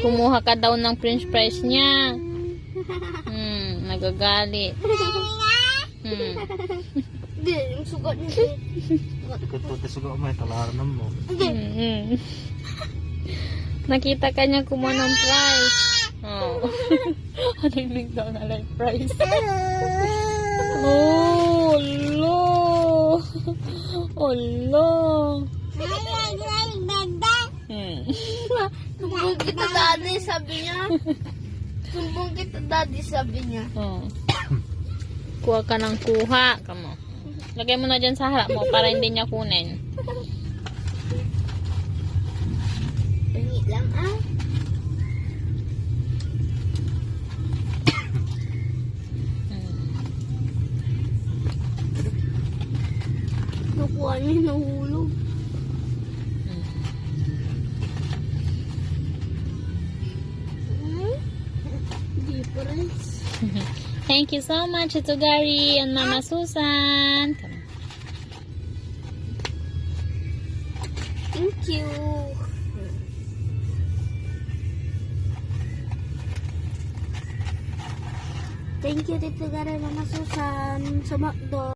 Kumuha ka daw ng french fries niya. Nagagalit. Hindi, yung sugat niya. Ito sugat mo, talaran mo. Nakita ka niya kumuha ng fries. Oh. Ano yung nagdaw na like fries? Oh, lo. Olo. Sumbong kita daddy, sabi niya. Sumbong kita daddy, sabi niya. Oh. Kuha ka ng kuha. Kamo. Lagay mo na dyan sa harap mo para hindi niya kunin. Pangit lang ah. Nakuha niya, nahulog. Difference. Thank you so much, Ito Gary and Mama Susan. Come on. Thank you. Thank you, Tito Gary, Mama Susan, sa McDo.